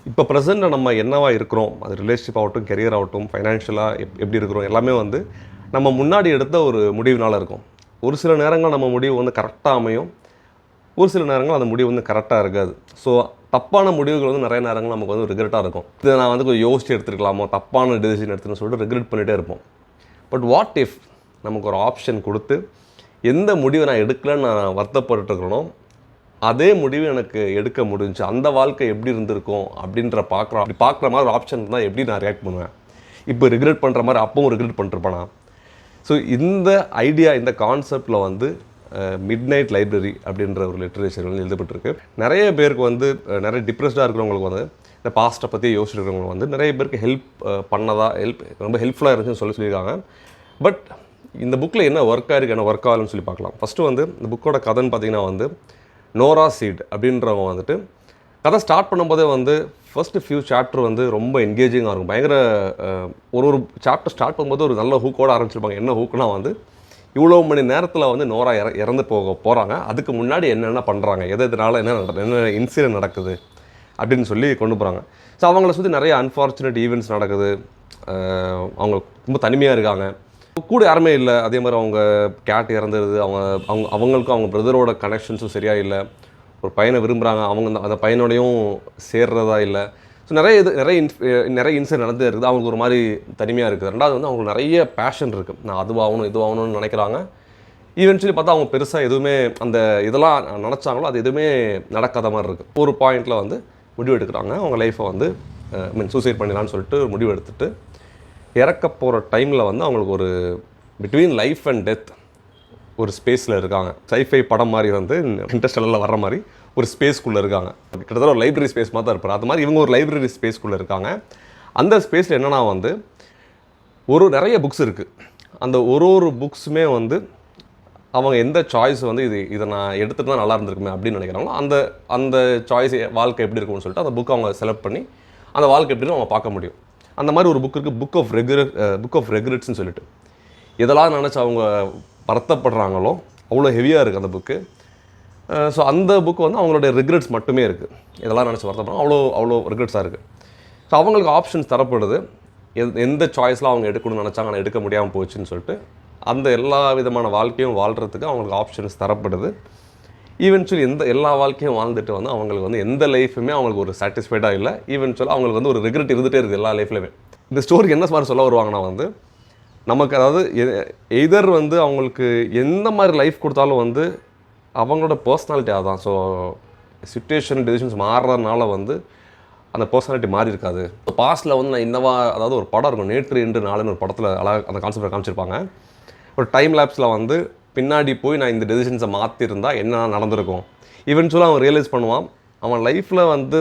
இப்போ ப்ரெசென்ட்டில் நம்ம என்னவா இருக்கிறோம், அது ரிலேஷன்ஷிப் ஆகட்டும், கெரியர் ஆகட்டும், ஃபைனான்ஷியலாக எப்படி இருக்கிறோம் எல்லாமே வந்து நம்ம முன்னாடி எடுத்த ஒரு முடிவுனால இருக்கும். ஒரு சில நேரங்கள் நம்ம முடிவு வந்து கரெக்டாக அமையும். ஒரு சில நேரங்கள் அந்த முடிவு வந்து கரெக்டாக இருக்காது. ஸோ தப்பான முடிவுகள் வந்து நிறைய நேரங்கள் நமக்கு வந்து ரிக்ரெட்டாக இருக்கும். இதை நான் வந்து கொஞ்சம் யோசிச்சு எடுத்துருக்கலாமோ, தப்பான டெசிஷன் எடுத்துன்னு சொல்லிட்டு ரிக்ரெட் பண்ணிகிட்டே இருப்போம். பட் வாட் இஃப் நமக்கு ஒரு ஆப்ஷன் கொடுத்து எந்த முடிவை நான் எடுக்கலன்னு நான் வருத்தப்பட்டுருக்கணும், அதே முடிவு எனக்கு எடுக்க முடிஞ்சு அந்த வாழ்க்கை எப்படி இருந்திருக்கும் அப்படின்ற அப்படி பார்க்குற மாதிரி ஒரு ஆப்ஷன் இருந்தால் எப்படி நான் ரியாக்ட் பண்ணுவேன்? இப்போ ரிக்ரெட் பண்ணுற மாதிரி அப்பவும் ரிக்ரெட் பண்ணிருப்பேனா? ஸோ இந்த ஐடியா, இந்த கான்செப்டில் வந்து மிட் நைட் லைப்ரரி அப்படின்ற ஒரு லிட்ரேச்சர் வந்து எழுதப்பட்டிருக்கு. நிறைய பேருக்கு வந்து நிறைய டிப்ரெஸ்டாக இருக்கிறவங்களுக்கு வந்து இந்த பாஸ்ட்டை பற்றி யோசிச்சுருக்கிறவங்க வந்து நிறைய பேருக்கு ரொம்ப ஹெல்ப்ஃபுல்லாக இருந்துச்சுன்னு சொல்லியிருக்காங்க. பட் இந்த புக்கில் என்ன ஒர்க் ஆகிருக்கு, என்ன ஒர்க் ஆகலன்னு சொல்லி பார்க்கலாம். ஃபஸ்ட்டு வந்து இந்த புக்கோட கதைன்னு பார்த்தீங்கன்னா வந்து நோரா சீட் அப்படின்றவங்க வந்துட்டு கதை ஸ்டார்ட் பண்ணும்போதே வந்து ஃபஸ்ட்டு ஃபியூ சாப்டர் வந்து ரொம்ப என்கேஜிங்காக இருக்கும். பயங்கர ஒரு சாப்டர் ஸ்டார்ட் பண்ணும்போது ஒரு நல்ல ஹூக்கோடு ஆரம்பிச்சிருப்பாங்க. என்ன ஹூக்குனா வந்து இவ்வளோ மணி நேரத்தில் வந்து நோரா இறந்து போகிறாங்க, அதுக்கு முன்னாடி என்னென்ன பண்ணுறாங்க, எதனால் என்ன இன்சிடென்ட் நடக்குது அப்படின்னு சொல்லி கொண்டு போகிறாங்க. ஸோ அவங்கள சுற்றி நிறைய அன்ஃபார்ச்சுனேட் ஈவெண்ட்ஸ் நடக்குது. அவங்க ரொம்ப தனிமையாக இருக்காங்க, கூட யாருமே இல்லை. அதே மாதிரி அவங்க கேட் இறந்துடுது. அவங்களுக்கும் அவங்க பிரதரோட கனெக்ஷன்ஸும் சரியாக இல்லை. ஒரு பையனை விரும்புகிறாங்க, அவங்க அந்த பையனோடையும் சேர்றதா இல்லை. ஸோ நிறைய இன்சிடென்ட் நடந்தே இருக்குது. அவங்களுக்கு ஒரு மாதிரி தனிமையாக இருக்குது. ரெண்டாவது வந்து அவங்களுக்கு நிறைய பேஷன் இருக்குது. நான் இதுவாகணும்னு நினைக்கிறாங்க. ஈவென்ச்சுவலி பார்த்தா அவங்க பெருசாக எதுவுமே இதெல்லாம் நினச்சாங்களோ அது எதுவுமே நடக்காத மாதிரி இருக்குது. ஒரு பாயிண்டில் வந்து முடிவு எடுக்கிறாங்க. அவங்க லைஃப்பை வந்து சூசைட் பண்ணிடலான்னு சொல்லிட்டு முடிவு எடுத்துகிட்டு இறக்க போகிற டைமில் வந்து அவங்களுக்கு ஒரு பிட்வீன் லைஃப் அண்ட் டெத் ஒரு ஸ்பேஸில் இருக்காங்க. சைஃபை படம் மாதிரி வந்து இன்டர்ஸ்டெல்லரில் வர்ற மாதிரி ஒரு ஸ்பேஸ்க்குள்ளே இருக்காங்க. கிட்டத்தட்ட ஒரு லைப்ரரி ஸ்பேஸ் மாதிரி தான் இருப்பார். அது மாதிரி இவங்க ஒரு லைப்ரரி ஸ்பேஸ்க்குள்ளே இருக்காங்க. அந்த ஸ்பேஸில் என்னென்னா வந்து நிறைய புக்ஸ் இருக்குது. அந்த ஒரு புக்ஸுமே வந்து அவங்க எந்த சாய்ஸ் வந்து இதை நான் எடுத்துகிட்டு தான் நல்லா இருந்திருக்குமே அப்படின்னு நினைக்கிறாங்களோ அந்த சாய்ஸ் வாழ்க்கை எப்படி இருக்கும்னு சொல்லிட்டு அந்த புக்கை அவங்க செலக்ட் பண்ணி அந்த வாழ்க்கை எப்படின்னு அவங்க பார்க்க முடியும். அந்த மாதிரி ஒரு புக் இருக்குது, புக் ஆஃப் ரெக்ரெட்ஸ்னு சொல்லிட்டு. எதெல்லாம் நினச்சி அவங்க வருத்தப்படுறாங்களோ அவ்வளோ ஹெவியாக இருக்குது அந்த புக்கு. ஸோ அந்த புக்கு வந்து அவங்களுடைய ரிக்ரெட்ஸ் மட்டுமே இருக்குது. இதெல்லாம் நினச்சி வருத்தப்படுறாங்க, அவ்வளோ ரிக்ரெட்ஸாக இருக்குது. ஸோ அவங்களுக்கு ஆப்ஷன்ஸ் தரப்படுது. எந்த சாய்ஸ்லாம் அவங்க எடுக்கணும்னு நினச்சாங்க ஆனால் எடுக்க முடியாமல் போச்சுன்னு சொல்லிட்டு அந்த எல்லா விதமான வாழ்க்கையும் வாழ்கிறதுக்கு அவங்களுக்கு ஆப்ஷன்ஸ் தரப்படுது. ஈவென்ச்சுவலி எல்லா வாழ்க்கையும் வாழ்ந்துட்டு வந்து அவங்களுக்கு வந்து எந்த லைஃபுமே அவங்களுக்கு ஒரு சாட்டிஸ்ஃபைடாக இல்லை. ஈவென்ச்சுவலாக அவங்களுக்கு வந்து ஒரு ரிக்ரெட் இருந்துகிட்டே இருக்குது எல்லா லைஃப்லையுமே. இந்த ஸ்டோரிக்கு என்ன மாதிரி சொல்ல வருவாங்கன்னா வந்து நமக்கு அதாவது எதர் வந்து அவங்களுக்கு எந்த மாதிரி லைஃப் கொடுத்தாலும் வந்து அவங்களோட பர்சனாலிட்டி அதுதான். ஸோ சிச்சுவேஷன் டெசிஷன்ஸ் மாறுறதுனால வந்து அந்த பர்சனாலிட்டி மாறி இருக்காது. பாஸ்ட்டில் வந்து நான் அதாவது ஒரு படம் இருக்கும், நேற்று இன்று நாளுன்னு ஒரு படத்தில் அந்த கான்செப்டை காமிச்சிருப்பாங்க. ஒரு டைம் லேப்ஸில் வந்து பின்னாடி போய் நான் இந்த டெசிஷன்ஸை மாற்றிருந்தால் என்ன நடந்திருக்கும். ஈவென்ச்சுவலாக அவன் ரியலைஸ் பண்ணுவான், அவன் லைஃப்பில் வந்து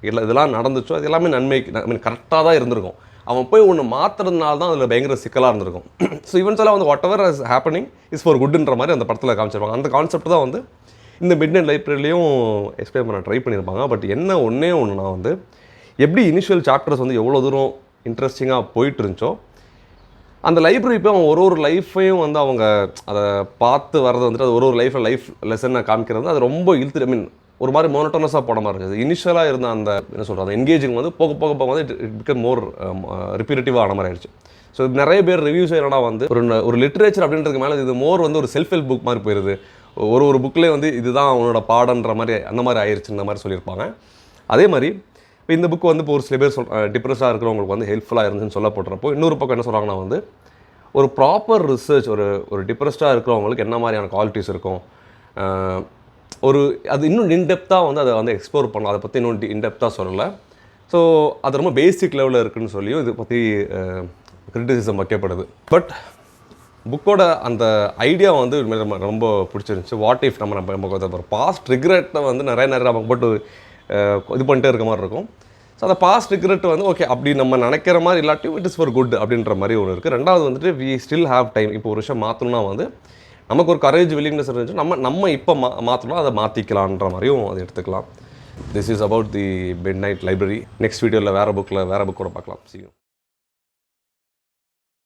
இதெல்லாம் நடந்துச்சோ அது எல்லாமே நன்மைக்கு கரெக்டாக தான் இருந்திருக்கும். அவன் போய் ஒன்று மாற்றுறதுனால தான் அதில் பயங்கர சிக்கலாக இருந்திருக்கும். ஸோ ஈவென்ச்சுவலாக வந்து whatever is happening is for குட்ன்ற மாதிரி அந்த படத்தில் காமிச்சிருப்பாங்க. அந்த கான்செப்ட் தான் வந்து இந்த மிட் நைட் லைப்ரரிலையும் எக்ஸ்பிளைன் பண்ண ட்ரை பண்ணியிருப்பாங்க. பட் ஒன்றுனா வந்து எப்படி இனிஷியல் சாப்டர்ஸ் வந்து எவ்வளோ தூரம் இன்ட்ரெஸ்டிங்காக போயிட்டு இருந்துச்சோ அந்த லைப்ரரி இப்போ அவங்க ஒரு லைஃப்பையும் வந்து அவங்க அதை பார்த்து வர்றது வந்துட்டு அது ஒரு லைஃப் லெசனை காமிக்கிறது அது ரொம்ப ஒரு மாதிரி மோனோட்டோனஸாக போட மாதிரி இருக்குது. இனிஷியலாக இருந்த அந்த என்ன சொல்கிறது என்கேஜிங் வந்து போக வந்து இட் பிகம் மோர் ரிப்பீட்டேட்டிவாக ஆன மாதிரி ஆயிடுச்சு. ஸோ நிறைய பேர் ரிவ்யூஸ் என்னடா வந்து ஒரு லிட்ரேச்சர் அப்படின்றதுக்கு மேலே இது மோர் வந்து ஒரு செல்ஃப் ஹெல்ப் புக் மாதிரி போயிடுது. ஒரு புக்லேயே வந்து இதுதான் அவனோட பாடன்ற மாதிரி அந்த மாதிரி ஆயிடுச்சுன்ற மாதிரி சொல்லியிருப்பாங்க. அதே மாதிரி இப்போ இந்த புக் வந்து இப்போ ஒரு சில பேர் டிப்ரெஸ்ஸாக இருக்கிறவங்களுக்கு வந்து ஹெல்ப்ஃபுல்லாக இருந்துச்சுன்னு சொல்லப்படுறப்போ இன்னொரு பக்கம் என்ன சொல்கிறாங்கன்னா வந்து ஒரு ப்ராப்பர் ரிசர்ச் ஒரு டிப்ரெஸ்டாக இருக்கிறவங்களுக்கு என்ன மாதிரியான குவாலிட்டிஸ் இருக்கும், அது இன்னும் இன்டெப்த்தாக வந்து அதை வந்து எக்ஸ்ப்ளோர் பண்ணலாம். அதை பற்றி இன்னும் இன்டெப்த்தாக சொல்லலை. ஸோ அது ரொம்ப பேசிக் லெவலில் இருக்குதுன்னு சொல்லியும் இதை பற்றி கிரிட்டிசிசம் வைக்கப்படுது. பட் புக்கோட அந்த ஐடியா வந்து ரொம்ப பிடிச்சிருந்துச்சி. வாட் இஃப் நம்ம பாஸ்ட் ரிக்ரெட்டை வந்து நிறைய நமக்கு போட்டு இது பண்ணிட்டே இருக்க மாதிரி இருக்கும். ஸோ அந்த பாஸ்ட் ரிக்ரெட் வந்து ஓகே அப்படி நம்ம நினைக்கிற மாதிரி இல்லாட்டி இட் இஸ் ஃபார் குட் அப்படின்ற மாதிரி ஒன்று இருக்குது. ரெண்டாவது வந்துட்டு வி ஸ்டில் ஹேவ் டைம். இப்போ ஒரு விஷயம் மாற்றணும்னா வந்து நமக்கு ஒரு கரேஜ் வில்லிங்னஸ் இருந்துச்சு, நம்ம இப்போ மாற்றணும், அதை மாற்றிக்கலான்ற மாதிரியும் அதை எடுத்துக்கலாம். This is about the mid night library. Next வீடியோவில் வேறு புக்கோட பார்க்கலாம். See you.